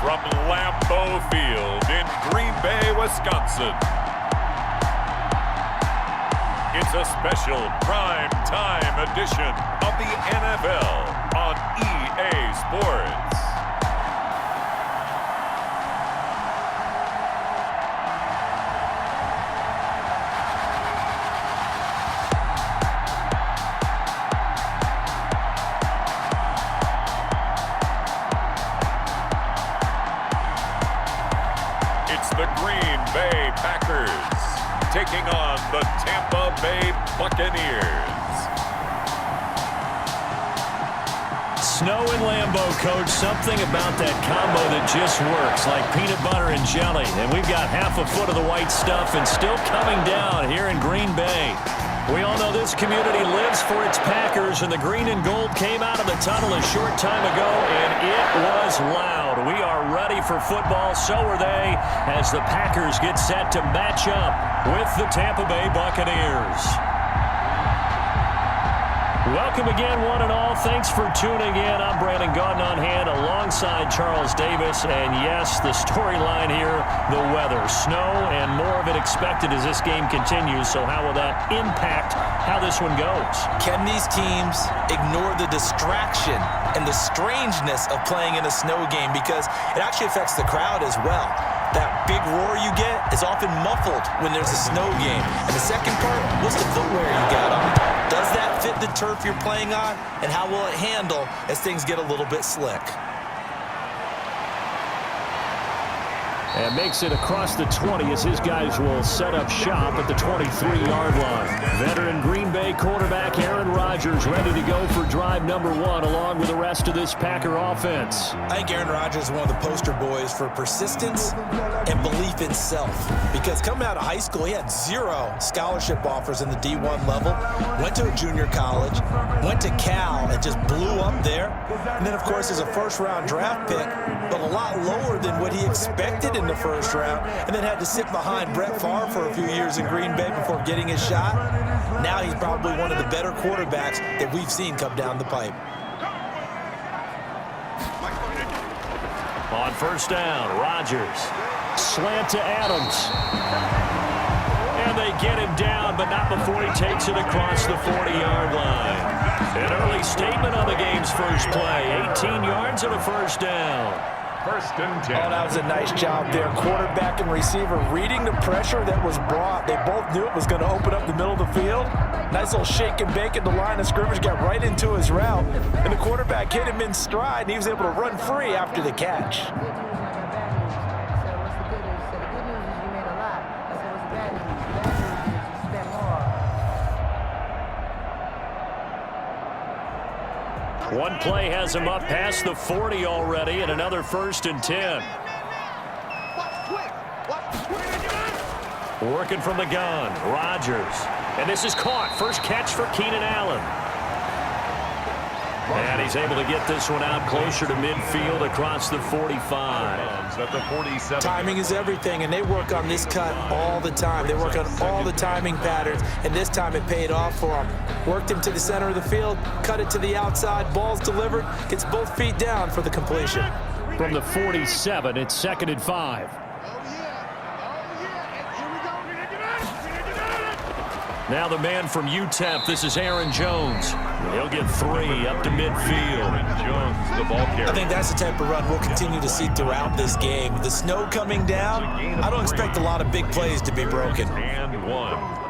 from Lambeau Field in Green Bay, Wisconsin. It's a special prime time edition of the NFL on EA Sports. It's the Green Bay Packers taking on the Tampa Bay Buccaneers. Snow and Lambeau, Coach. Something about that combo that just works, like peanut butter and jelly. And we've got half a foot of the white stuff and still coming down here in Green Bay. We all know this community lives for its Packers, and the green and gold came out of the tunnel a short time ago, and it was loud. We are ready for football, so are they, as the Packers get set to match up with the Tampa Bay Buccaneers. Welcome again, one and all. Thanks for tuning in. I'm Brandon Gaudin on hand alongside Charles Davis. And yes, the storyline here, the weather. Snow and more of it expected as this game continues. So how will that impact how this one goes? Can these teams ignore the distraction and the strangeness of playing in a snow game? Because it actually affects the crowd as well. That big roar you get is often muffled when there's a snow game. And the second part, what's the footwear you got on? Does that fit the turf you're playing on? And how will it handle as things get a little bit slick? And makes it across the 20 as his guys will set up shop at the 23-yard line. Veteran Green Bay quarterback Aaron Rodgers ready to go for drive number one along with the rest of this Packer offense. I think Aaron Rodgers is one of the poster boys for persistence and belief in self. Because coming out of high school, he had 0 scholarship offers in the D1 level. Went to a junior college, went to Cal, and just blew up there. And then, of course, is a first-round draft pick, but a lot lower than what he expected in the first round, and then had to sit behind Brett Favre for a few years in Green Bay before getting his shot. Now he's probably one of the better quarterbacks that we've seen come down the pipe. On first down, Rodgers. Slant to Adams. And they get him down, but not before he takes it across the 40-yard line. An early statement on the game's first play. 18 yards and a first down. First and 10. Oh, that was a nice job there. Quarterback and receiver reading the pressure that was brought. They both knew it was going to open up the middle of the field. Nice little shake and bake at the line of scrimmage, got right into his route. And the quarterback hit him in stride, and he was able to run free after the catch. One play has him up past the 40 already, and another first and 10. Working from the gun, Rodgers. And this is caught. First catch for Keenan Allen. And he's able to get this one out closer to midfield across the 45. At the 47. Timing is everything, and they work on this cut all the time. They work on all the timing patterns, and this time it paid off for them. Worked him to the center of the field, cut it to the outside, ball's delivered, gets both feet down for the completion. From the 47, it's 2nd and 5. Now the man from UTEP, this is Aaron Jones. He'll get 3 up to midfield. Jones, the ball carrier. I think that's the type of run we'll continue to see throughout this game. With the snow coming down, I don't expect a lot of big plays to be broken. And 1.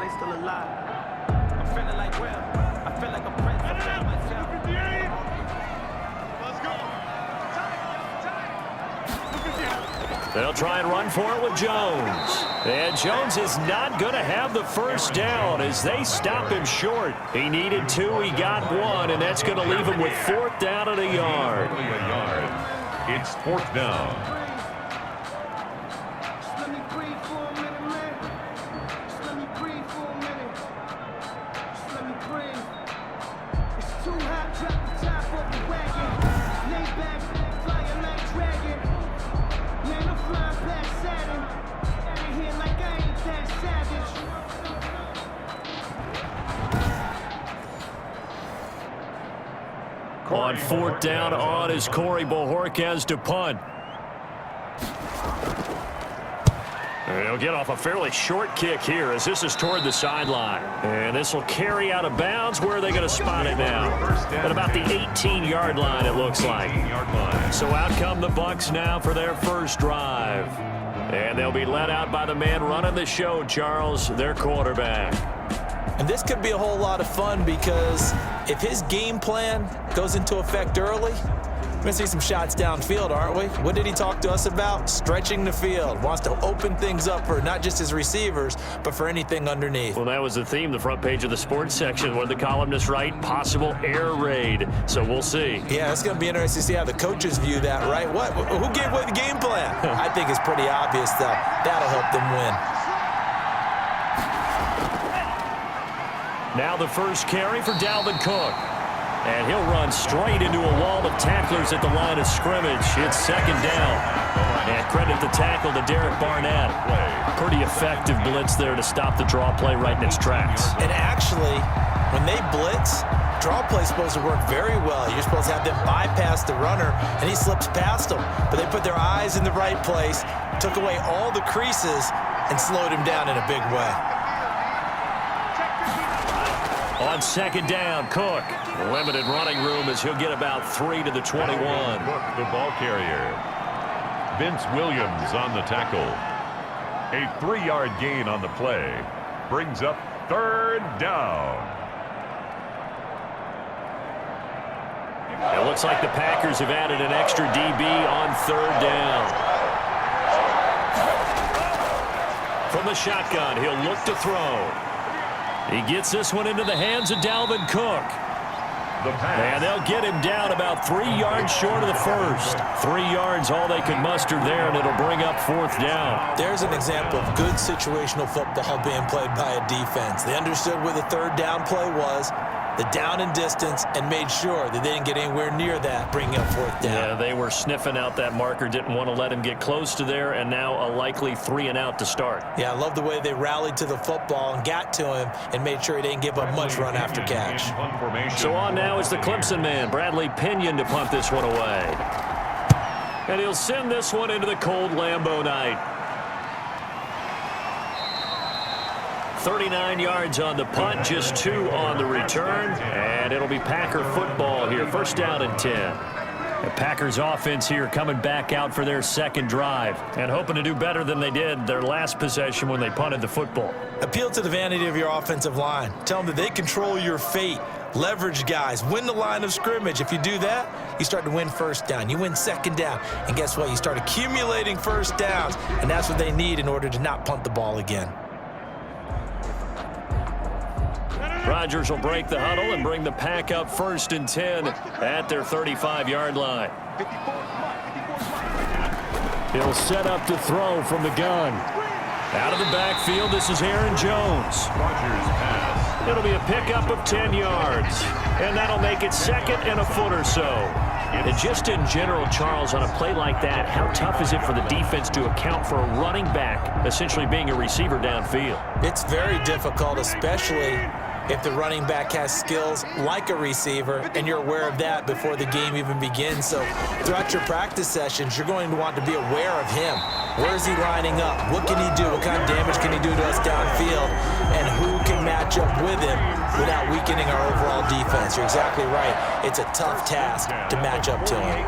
They'll try and run for it with Jones. And Jones is not going to have the first down as they stop him short. He needed 2, he got 1, and that's going to leave him with 4th down and a yard. It's 4th down. On 4th down on is Corey Bojorquez to punt. He'll get off a fairly short kick here as this is toward the sideline. And this will carry out of bounds. Where are they going to spot it now? At about the 18-yard line, it looks like. So out come the Bucs now for their first drive. And they'll be led out by the man running the show, Charles, their quarterback. And this could be a whole lot of fun because if his game plan goes into effect early, we're going to see some shots downfield, aren't we? What did he talk to us about? Stretching the field. Wants to open things up for not just his receivers, but for anything underneath. Well, that was the theme, the front page of the sports section. What did the columnists write? Possible air raid. So we'll see. Yeah, it's going to be interesting to see how the coaches view that, right? What? Who gave away the game plan? I think it's pretty obvious, though. That'll help them win. Now the first carry for Dalvin Cook. And he'll run straight into a wall of tacklers at the line of scrimmage. It's second down. And credit the tackle to Derek Barnett. Pretty effective blitz there to stop the draw play right in its tracks. And actually, when they blitz, draw play's supposed to work very well. You're supposed to have them bypass the runner, and he slips past them. But they put their eyes in the right place, took away all the creases, and slowed him down in a big way. On second down, Cook. Limited running room as he'll get about 3 to the 21. Cook, the ball carrier. Vince Williams on the tackle. A 3-yard gain on the play. Brings up third down. It looks like the Packers have added an extra DB on third down. From the shotgun, he'll look to throw. He gets this one into the hands of Dalvin Cook. And they'll get him down about 3 yards short of the first. 3 yards, all they could muster there, and it'll bring up fourth down. There's an example of good situational football being played by a defense. They understood where the third down play was, the down and distance, and made sure that they didn't get anywhere near that, bringing up fourth down. Yeah, they were sniffing out that marker, didn't want to let him get close to there, and now a likely 3 and out to start. Yeah, I love the way they rallied to the football and got to him and made sure he didn't give up much run after catch. So on now is the Clemson man, Bradley Pinion, to punt this one away. And he'll send this one into the cold Lambeau night. 39 yards on the punt, just 2 on the return, and it'll be Packer football here. First down and 10. The Packers offense here coming back out for their second drive and hoping to do better than they did their last possession when they punted the football. Appeal to the vanity of your offensive line. Tell them that they control your fate. Leverage guys. Win the line of scrimmage. If you do that, you start to win first down. You win second down. And guess what? You start accumulating first downs, and that's what they need in order to not punt the ball again. Rodgers will break the huddle and bring the Pack up first and 10 at their 35-yard line. He'll set up to throw from the gun. Out of the backfield, this is Aaron Jones. It'll be a pickup of 10 yards, and that'll make it second and a foot or so. And just in general, Charles, on a play like that, how tough is it for the defense to account for a running back essentially being a receiver downfield? It's very difficult, especially if the running back has skills like a receiver, and you're aware of that before the game even begins. So throughout your practice sessions, you're going to want to be aware of him. Where is he lining up? What can he do? What kind of damage can he do to us downfield? And who can match up with him without weakening our overall defense? You're exactly right. It's a tough task to match up to him.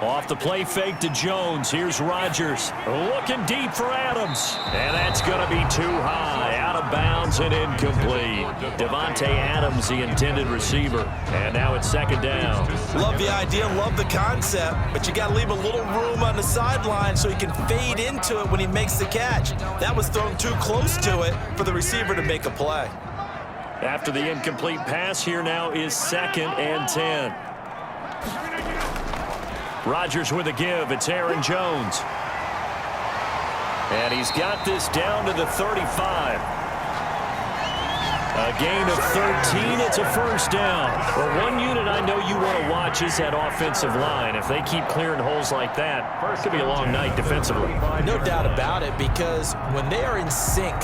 Off the play fake to Jones. Here's Rodgers looking deep for Adams. And that's going to be too high. Out of bounds and incomplete. Devontae Adams, the intended receiver. And now it's second down. Love the idea, love the concept, but you got to leave a little room on the sideline so he can fade into it when he makes the catch. That was thrown too close to it for the receiver to make a play. After the incomplete pass, here now is second and 10. Rodgers with a give. It's Aaron Jones. And he's got this down to the 35. A gain of 13. It's a first down. Well, one unit I know you want to watch is that offensive line. If they keep clearing holes like that, it could be a long night defensively. No doubt about it, because when they are in sync,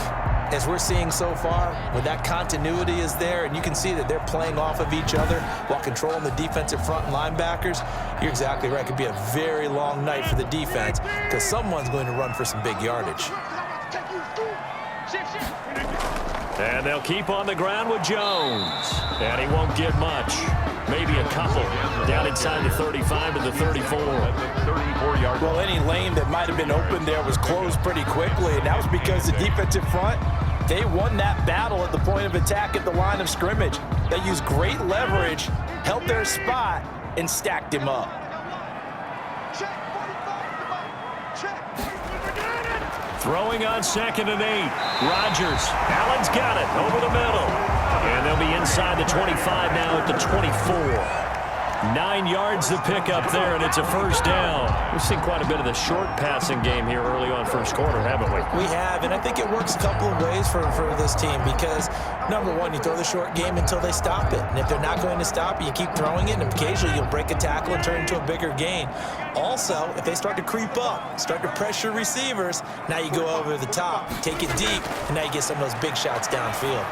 as we're seeing so far, when that continuity is there and you can see that they're playing off of each other while controlling the defensive front and linebackers, you're exactly right. It could be a very long night for the defense because someone's going to run for some big yardage. And they'll keep on the ground with Jones. And he won't get much. Maybe a couple. Down inside the 35 to the 34. 34-yard. Well, any lane that might have been open there was closed pretty quickly, and that was because the defensive front, they won that battle at the point of attack at the line of scrimmage. They used great leverage, held their spot, and stacked him up. Throwing on 2nd and 8. Rodgers. Allen's got it over the middle. And they'll be inside the 25 now at the 24. 9 yards to pick up there, and it's a first down. We've seen quite a bit of the short passing game here early on first quarter, haven't we? We have, and I think it works a couple of ways for this team because, number one, you throw the short game until they stop it. And if they're not going to stop it, you keep throwing it, and occasionally you'll break a tackle and turn it into a bigger gain. Also, if they start to creep up, start to pressure receivers, now you go over the top, take it deep, and now you get some of those big shots downfield.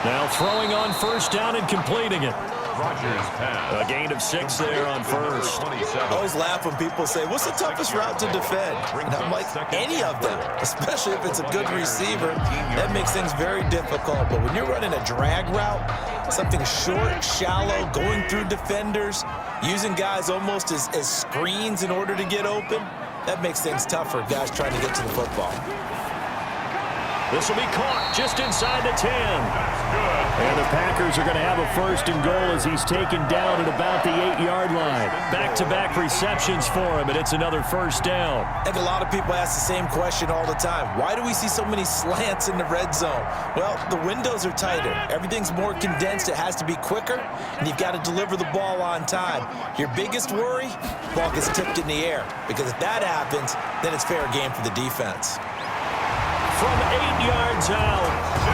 Now throwing on first down and completing it. Rodgers pass. A gain of 6 there on first. I always laugh when people say, what's the toughest route to defend? And I'm like, any of them, especially if it's a good receiver. That makes things very difficult. But when you're running a drag route, something short, shallow, going through defenders, using guys almost as screens in order to get open, that makes things tough for guys trying to get to the football. This will be caught just inside the 10. And the Packers are going to have a first and goal as he's taken down at about the 8-yard line. Back-to-back receptions for him, and it's another first down. I think a lot of people ask the same question all the time. Why do we see so many slants in the red zone? Well, the windows are tighter. Everything's more condensed. It has to be quicker, and you've got to deliver the ball on time. Your biggest worry, ball gets tipped in the air, because if that happens, then it's fair game for the defense. From 8 yards out,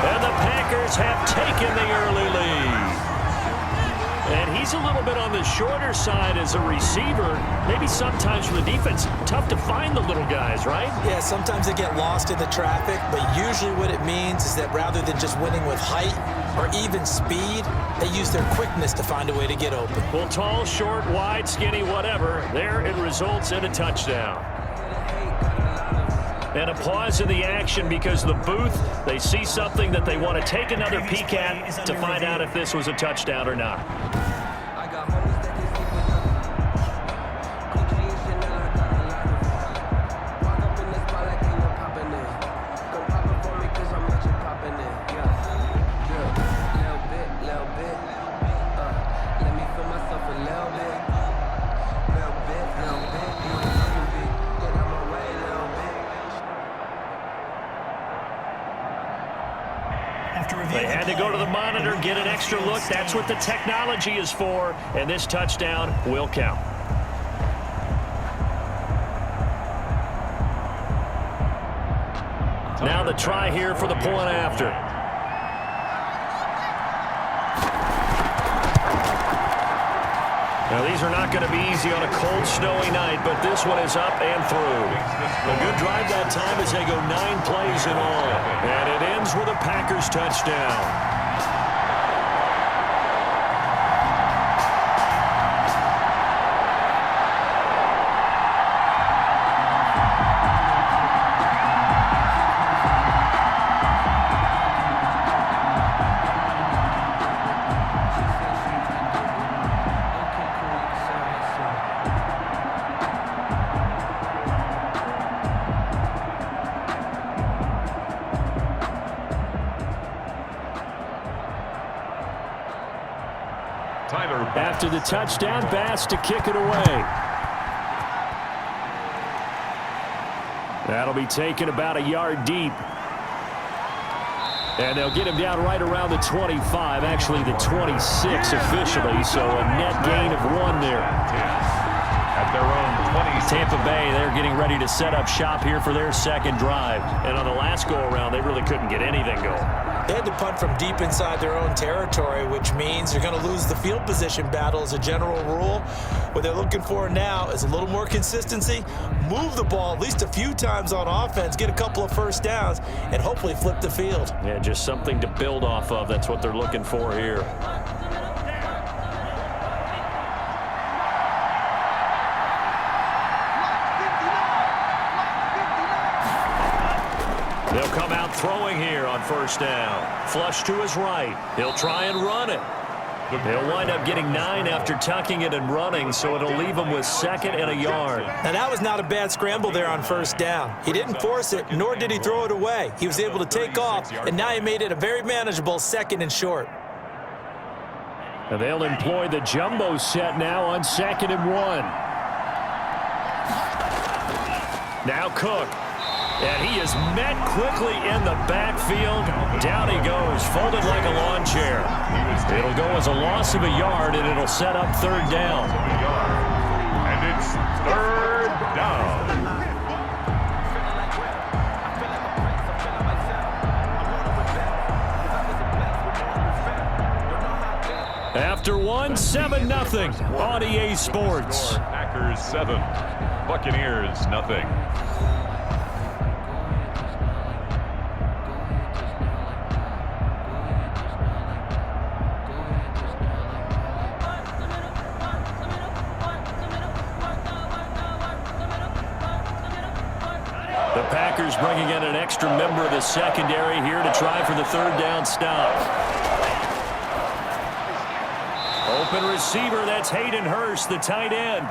and the Packers have taken the early lead. And he's a little bit on the shorter side as a receiver. Maybe sometimes for the defense, tough to find the little guys, right? Yeah, sometimes they get lost in the traffic, but usually what it means is that rather than just winning with height or even speed, they use their quickness to find a way to get open. Well, tall, short, wide, skinny, whatever, there it results in a touchdown. And a pause in the action because the booth, they see something that they want to take another peek at to find out if this was a touchdown or not. They had to go to the monitor, get an extra look. That's what the technology is for, and this touchdown will count. Now the try here for the point after. Now, these are not going to be easy on a cold, snowy night, but this one is up and through. A good drive that time as they go 9 plays in all. And it ends with a Packers touchdown. After the touchdown, Bass to kick it away. That'll be taken about a yard deep. And they'll get him down right around the 25, actually the 26 officially, so a net gain of 1 there. At at their own 20. Tampa Bay, they're getting ready to set up shop here for their second drive. And on the last go-around, they really couldn't get anything going. They had to punt from deep inside their own territory, which means you're going to lose the field position battle as a general rule. What they're looking for now is a little more consistency, move the ball at least a few times on offense, get a couple of first downs, and hopefully flip the field. Yeah, just something to build off of. That's what they're looking for here. They'll come out throwing here on first down. Flush to his right. He'll try and run it. He'll wind up getting 9 after tucking it and running, so it'll leave him with 2nd and a yard. Now, that was not a bad scramble there on first down. He didn't force it, nor did he throw it away. He was able to take off, and now he made it a very manageable 2nd and short. And they'll employ the jumbo set now on 2nd and 1. Now Cook. And he is met quickly in the backfield. Down he goes, folded like a lawn chair. It'll go as a loss of a yard, and it'll set up 3rd down. And it's 3rd down. After 1, 7-0 on EA Sports. Packers 7, Buccaneers nothing. The Packers bringing in an extra member of the secondary here to try for the 3rd down stop. Open receiver, that's Hayden Hurst, the tight end.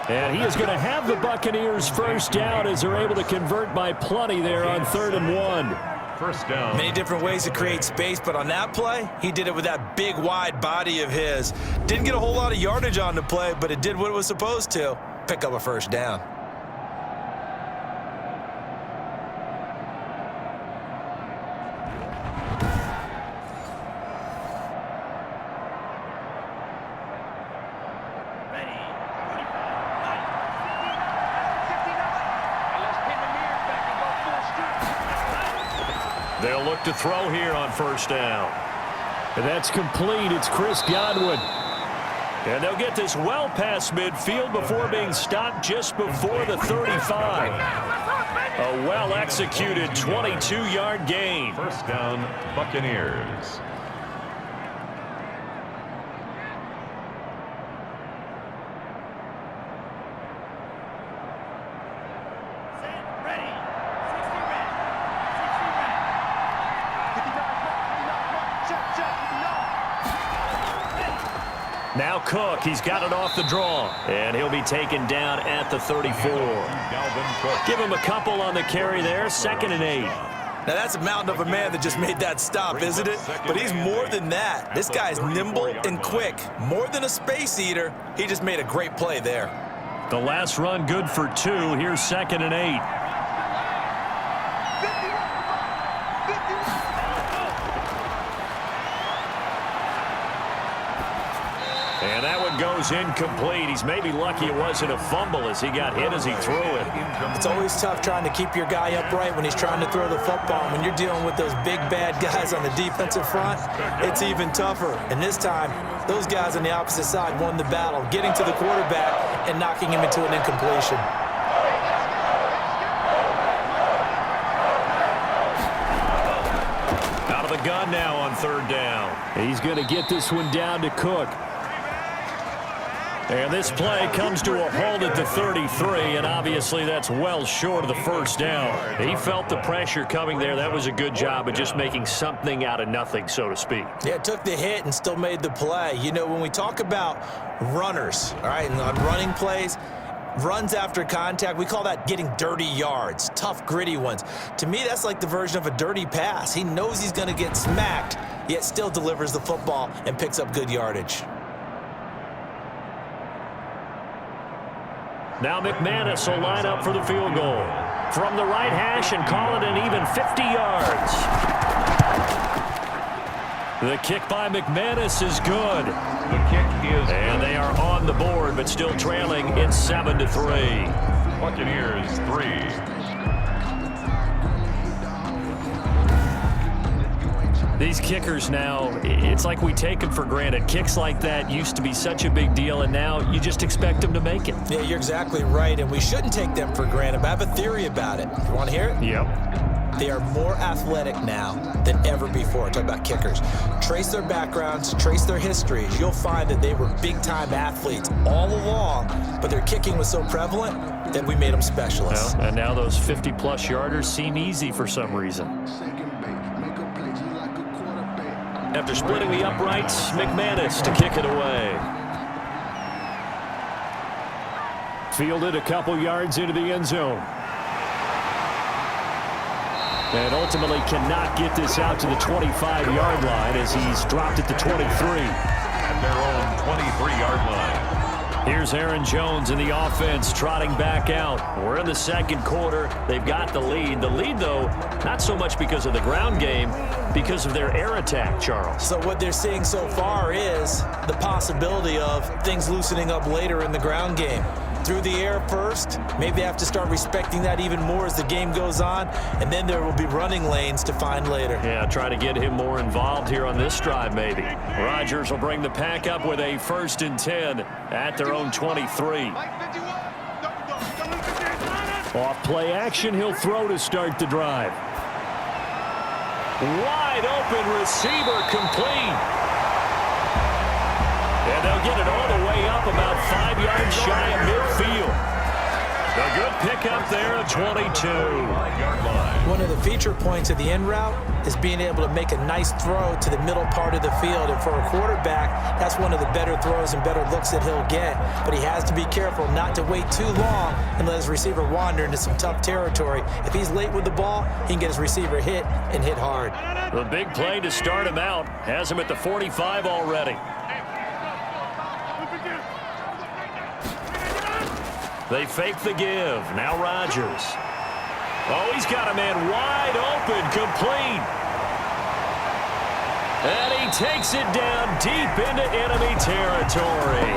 And he is going to have the Buccaneers first down as they're able to convert by plenty there on 3rd and 1. First down. Many different ways to create space, but on that play, he did it with that big, wide body of his. Didn't get a whole lot of yardage on the play, but it did what it was supposed to. Pick up a first down. They'll look to throw here on first down. And that's complete. It's Chris Godwin. And they'll get this well past midfield before being stopped just before the 35. A well-executed 22-yard gain. First down, Buccaneers. Now Cook, he's got it off the draw, and he'll be taken down at the 34. Give him a couple on the carry there, 2nd and 8. Now, that's a mountain of a man that just made that stop, isn't it? But he's more than that. This guy's nimble and quick. More than a space eater, he just made a great play there. The last run good for 2. Here's 2nd and 8. And that one goes incomplete. He's maybe lucky it wasn't a fumble as he got hit as he threw it. It's always tough trying to keep your guy upright when he's trying to throw the football. When you're dealing with those big, bad guys on the defensive front, it's even tougher. And this time, those guys on the opposite side won the battle, getting to the quarterback and knocking him into an incompletion. Out of the gun now on 3rd down. He's going to get this one down to Cook. And this play comes to a halt at the 33, and obviously that's well short of the first down. He felt the pressure coming there. That was a good job of just making something out of nothing, so to speak. Yeah, took the hit and still made the play. You know, when we talk about runners, all right, and on running plays, runs after contact, we call that getting dirty yards, tough, gritty ones. To me, that's like the version of a dirty pass. He knows he's going to get smacked, yet still delivers the football and picks up good yardage. Now McManus will line up for the field goal. From the right hash and call it an even 50 yards. The kick by McManus is good. The kick is And good. they are on the board, but still trailing. It's 7-3. Buccaneers 3. These kickers now, it's like we take them for granted. Kicks like that used to be such a big deal, and now you just expect them to make it. Yeah, you're exactly right, and we shouldn't take them for granted. But I have a theory about it. You want to hear it? Yep. They are more athletic now than ever before. Talk about kickers. Trace their backgrounds, trace their histories. You'll find that they were big-time athletes all along, but their kicking was so prevalent that we made them specialists. Well, and now those 50-plus yarders seem easy for some reason. After splitting the uprights, McManus to kick it away. Fielded a couple yards into the end zone. And ultimately cannot get this out to the 25-yard line as he's dropped it to 23. At their own 23-yard line. Here's Aaron Jones in the offense trotting back out. We're in the second quarter. They've got the lead. The lead, though, not so much because of the ground game, because of their air attack, Charles. So what they're seeing so far is the possibility of things loosening up later in the ground game. Through the air first, maybe they have to start respecting that even more as the game goes on, and then there will be running lanes to find later. Yeah, try to get him more involved here on this drive, maybe. Rodgers will bring the pack up with a 1st and 10 at their own 23. Off play action, he'll throw to start the drive. Wide open receiver complete. And they'll get it all the way up about 5 yards shy of midfield. A good pickup there at 22. One of the feature points of the end route is being able to make a nice throw to the middle part of the field. And for a quarterback, that's one of the better throws and better looks that he'll get. But he has to be careful not to wait too long and let his receiver wander into some tough territory. If he's late with the ball, he can get his receiver hit and hit hard. The big play to start him out has him at the 45 already. They fake the give. Now Rodgers. Oh, he's got a man wide open, complete. And he takes it down deep into enemy territory.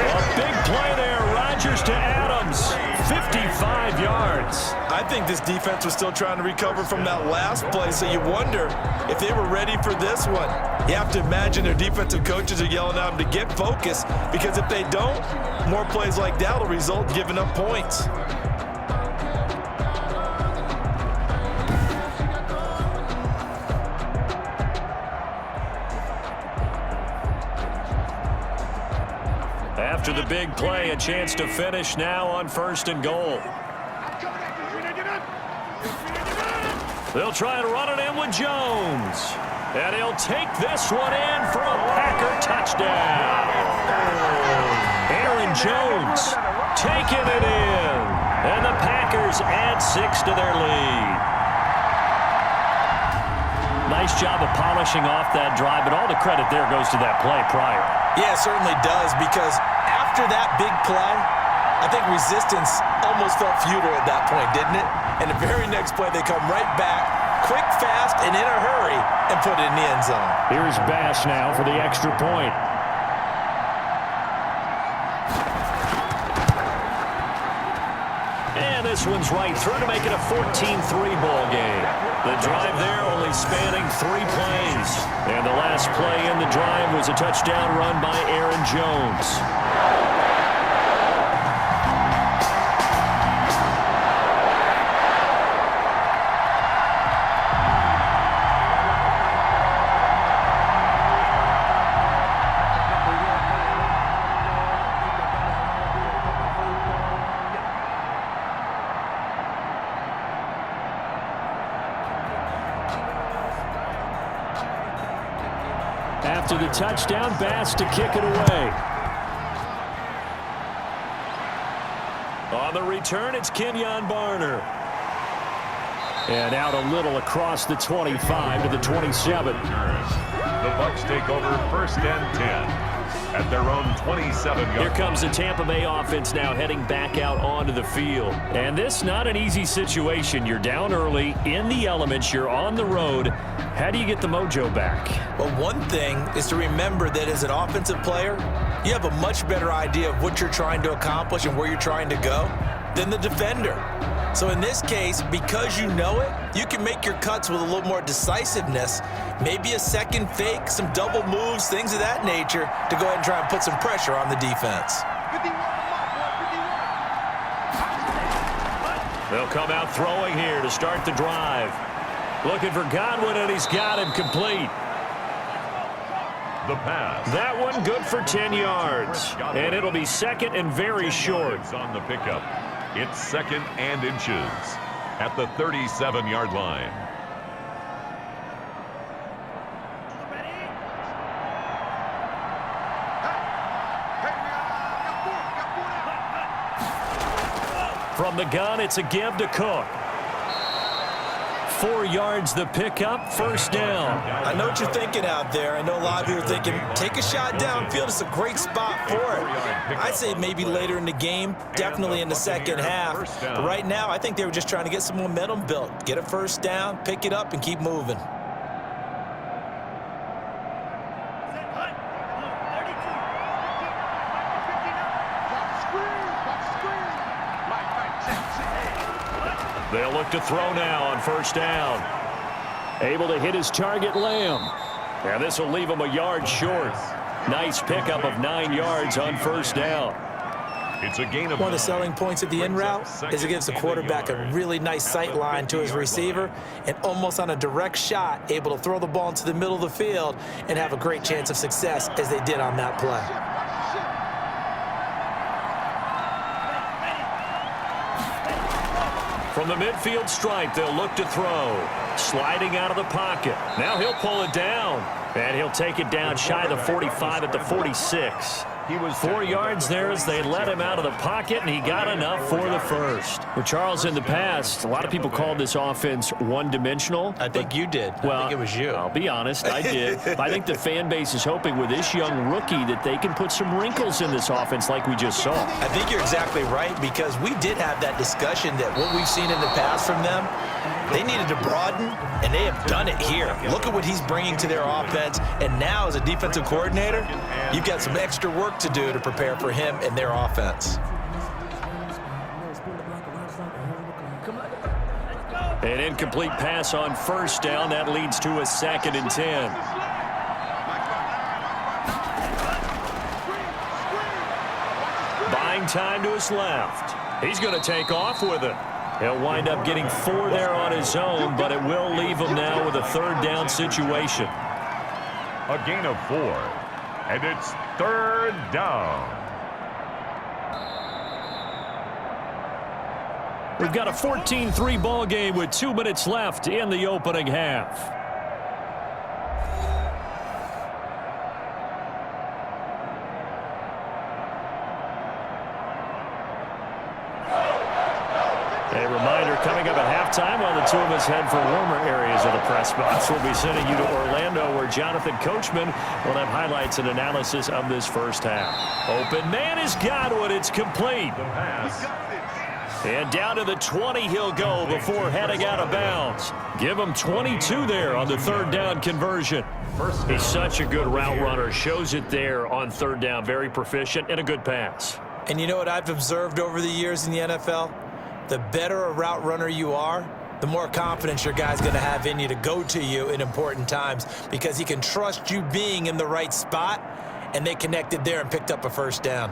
A big play there. Rodgers to Adams. 55 yards. I think this defense was still trying to recover from that last play, so you wonder if they were ready for this one. You have to imagine their defensive coaches are yelling at them to get focused, because if they don't, more plays like that will result in giving up points. After the big play, a chance to finish now on 1st and goal. They'll try and run it in with Jones. And he'll take this one in for a Packer touchdown. Aaron Jones taking it in. And the Packers add 6 to their lead. Nice job of polishing off that drive, but all the credit there goes to that play prior. Yeah, it certainly does, because after that big play, I think resistance almost felt futile at that point, didn't it? And the very next play, they come right back, quick, fast, and in a hurry, and put it in the end zone. Here's Bash now for the extra point. And this one's right through to make it a 14-3 ball game. The drive there only spanning 3 plays. And the last play in the drive was a touchdown run by Aaron Jones. After the touchdown, Bass to kick it away. On the return, it's Kenyon Barner. And out a little across the 25 to the 27. The Bucs take over 1st and 10. at their own 27-yard. Here comes the Tampa Bay offense now heading back out onto the field. And this not an easy situation. You're down early, in the elements, you're on the road. How do you get the mojo back? Well, one thing is to remember that as an offensive player, you have a much better idea of what you're trying to accomplish and where you're trying to go than the defender. So in this case, because you know it, you can make your cuts with a little more decisiveness, maybe a second fake, some double moves, things of that nature, to go ahead and try and put some pressure on the defense. They'll come out throwing here to start the drive. Looking for Godwin, and he's got him complete. The pass. That one good for 10 yards. And it'll be second and very short. On the pickup. It's second and inches at the 37-yard line. From the gun, it's a give to Cook. 4 yards the pickup, first down. I know what you're thinking out there. I know a lot of you are thinking, take a shot downfield. It's a great spot for it. I'd say maybe later in the game, definitely in the second half. But right now, I think they were just trying to get some momentum built. Get a first down, pick it up, and keep moving. They'll look to throw now on first down. Able to hit his target, Lamb. And this will leave him a yard short. Nice pickup of 9 yards on first down. It's a gain of one of the selling points of the in route is it gives the quarterback a really nice sight line to his receiver and almost on a direct shot able to throw the ball into the middle of the field and have a great chance of success as they did on that play. From the midfield stripe, they'll look to throw. Sliding out of the pocket. Now he'll pull it down. And he'll take it down shy of the 45 at the 46. He was 4 yards there as they let him out of the pocket, and he got enough for the first. Well, Charles, in the past, a lot of people called this offense one-dimensional. I think you did. Well, I think it was you. I'll be honest, I did. But I think the fan base is hoping with this young rookie that they can put some wrinkles in this offense like we just saw. I think you're exactly right, because we did have that discussion that what we've seen in the past from them, they needed to broaden, and they have done it here. Look at what he's bringing to their offense, and now as a defensive coordinator, you've got some extra work to do to prepare for him and their offense. An incomplete pass on first down. That leads to a 2nd and 10. Buying time to his left. He's going to take off with it. He'll wind up getting 4 there on his own, but it will leave him now with a 3rd down situation. A gain of 4, and it's 3rd down. We've got a 14-3 ball game with 2 minutes left in the opening half. A reminder, coming up at halftime while the two of us head for warmer areas of the press box, we'll be sending you to Orlando where Jonathan Coachman will have highlights and analysis of this first half. Open man is Godwin. It's complete. And down to the 20 he'll go before heading out of bounds. Give him 22 there on the 3rd down conversion. He's such a good route runner. Shows it there on 3rd down. Very proficient and a good pass. And you know what I've observed over the years in the NFL? The better a route runner you are, the more confidence your guy's going to have in you to go to you in important times because he can trust you being in the right spot, and they connected there and picked up a first down.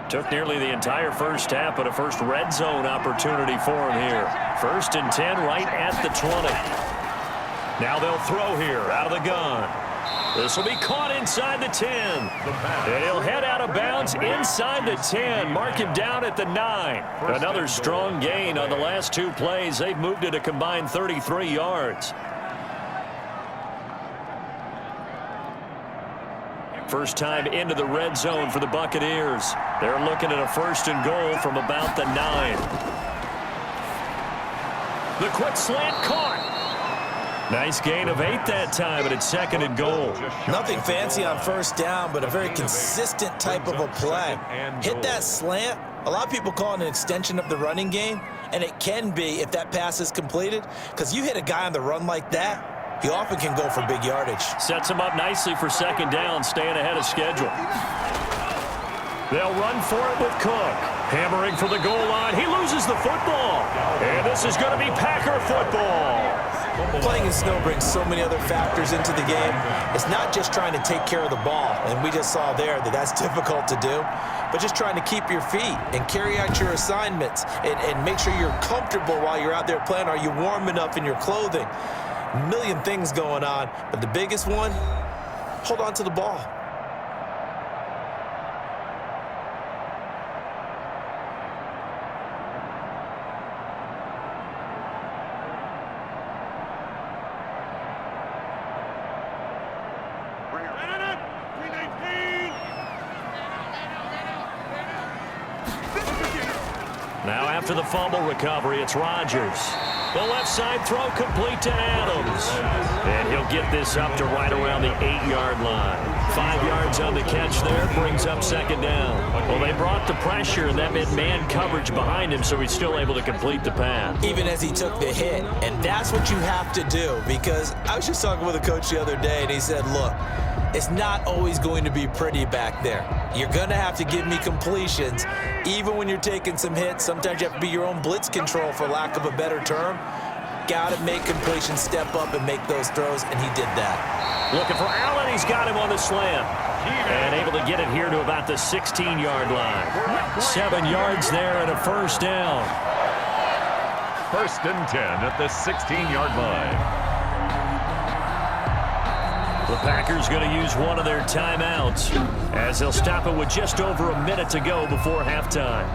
Took nearly the entire first half, but a first red zone opportunity for him here. 1st and 10 right at the 20. Now they'll throw here out of the gun. This will be caught inside the 10. And he'll head out of bounds inside the 10. Mark him down at the 9. Another strong gain on the last 2 plays. They've moved it a combined 33 yards. First time into the red zone for the Buccaneers. They're looking at a 1st and goal from about the 9. The quick slant caught. Nice gain of 8 that time, but it's 2nd and goal. Nothing fancy on first down, but a very consistent type of a play. Hit that slant. A lot of people call it an extension of the running game, and it can be if that pass is completed, because you hit a guy on the run like that, he often can go for big yardage. Sets him up nicely for 2nd down, staying ahead of schedule. They'll run for it with Cook. Hammering for the goal line. He loses the football. And this is going to be Packer football. Playing in snow brings so many other factors into the game. It's not just trying to take care of the ball, and we just saw there that that's difficult to do, but just trying to keep your feet and carry out your assignments and make sure you're comfortable while you're out there playing. Are you warm enough in your clothing? A million things going on, but the biggest one, hold on to the ball. Now after the fumble recovery, it's Rodgers. The left side throw complete to Adams. And he'll get this up to right around the 8-yard line. 5 yards on the catch there, brings up 2nd down. Well, they brought the pressure, and that meant man coverage behind him, so he's still able to complete the pass. Even as he took the hit, and that's what you have to do, because I was just talking with a coach the other day, and he said, look, it's not always going to be pretty back there. You're going to have to give me completions. Even when you're taking some hits, sometimes you have to be your own blitz control, for lack of a better term. Got to make completions, step up and make those throws, and he did that. Looking for Allen. He's got him on the slant. And able to get it here to about the 16-yard line. 7 yards there and a 1st down. 1st and 10 at the 16-yard line. The Packers going to use one of their timeouts as they'll stop it with just over a minute to go before halftime.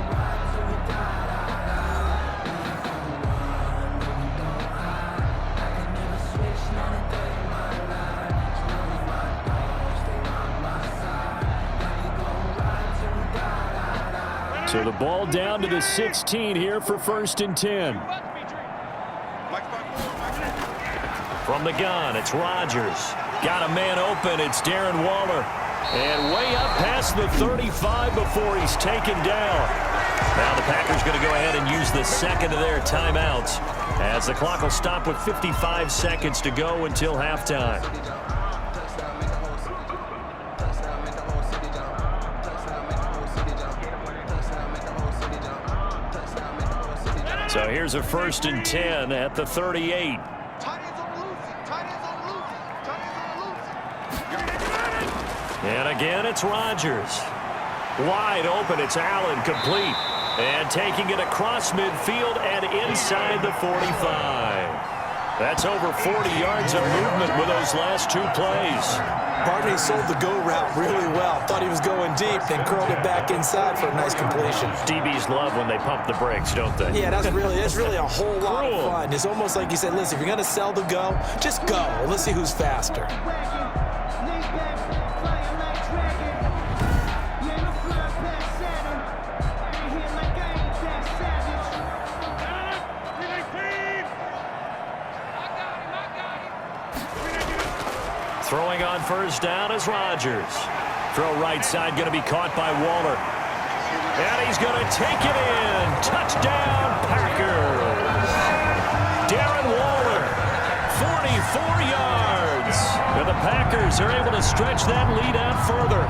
So the ball down to the 16 here for 1st and 10. From the gun, it's Rodgers. Got a man open. It's Darren Waller. And way up past the 35 before he's taken down. Now the Packers going to go ahead and use the 2nd of their timeouts as the clock will stop with 55 seconds to go until halftime. So here's a 1st and 10 at the 38. And again, it's Rodgers. Wide open, it's Allen, complete. And taking it across midfield and inside the 45. That's over 40 yards of movement with those last 2 plays. Barney sold the go route really well. Thought he was going deep, then curled it back inside for a nice completion. DBs love when they pump the brakes, don't they? Yeah, that's really a whole lot of fun. It's almost like you said, listen, if you're going to sell the go, just go. And let's see who's faster. Throwing on 1st down is Rodgers. Throw right side going to be caught by Waller. And he's going to take it in. Touchdown, Packers. Darren Waller, 44 yards. And the Packers are able to stretch that lead out further.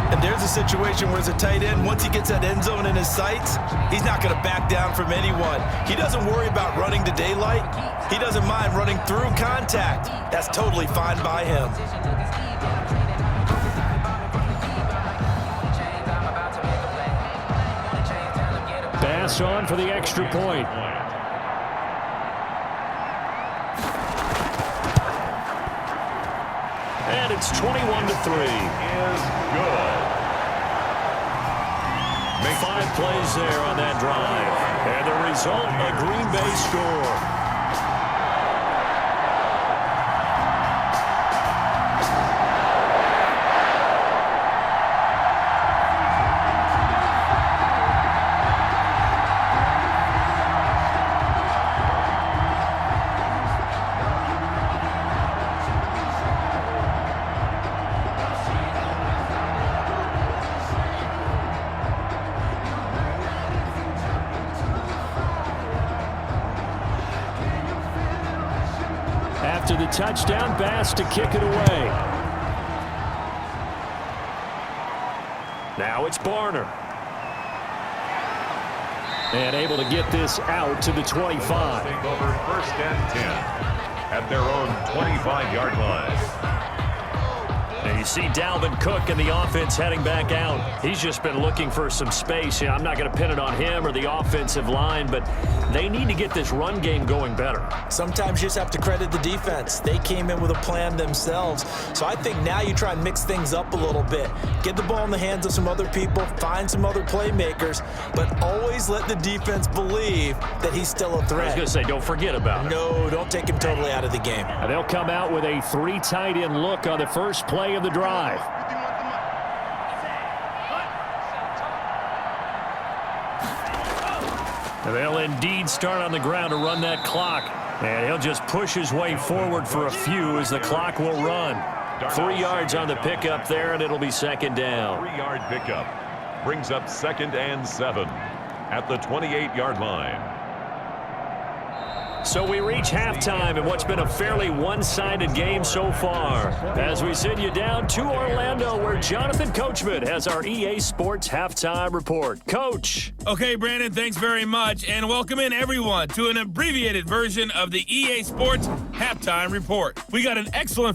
And there's a situation where as a tight end, once he gets that end zone in his sights, he's not going to back down from anyone. He doesn't worry about running to daylight. He doesn't mind running through contact. That's totally fine by him. Pass on for the extra point. And it's 21-3. Is good. 5 plays there on that drive. And the result, a Green Bay score. After the touchdown, Bass to kick it away. Now it's Barner. And able to get this out to the 25. Take over 1st and 10 at their own 25-yard line. And you see Dalvin Cook and the offense heading back out. He's just been looking for some space. I'm not going to pin it on him or the offensive line, but they need to get this run game going better. Sometimes you just have to credit the defense. They came in with a plan themselves. So I think now you try and mix things up a little bit. Get the ball in the hands of some other people, find some other playmakers, but always let the defense believe that he's still a threat. I was going to say, don't forget about it. No, don't take him totally out of the game. And they'll come out with a 3 tight end look on the first play of the drive. And they'll indeed start on the ground to run that clock. And he'll just push his way forward for a few as the clock will run. 3 yards on the pickup there, and it'll be 2nd down. 3-yard pickup brings up 2nd and 7 at the 28-yard line. So we reach halftime in what's been a fairly one-sided game so far. As we send you down to Orlando, where Jonathan Coachman has our EA Sports Halftime Report. Coach. Okay, Brandon, thanks very much. And welcome in, everyone, to an abbreviated version of the EA Sports Halftime Report. We got an excellent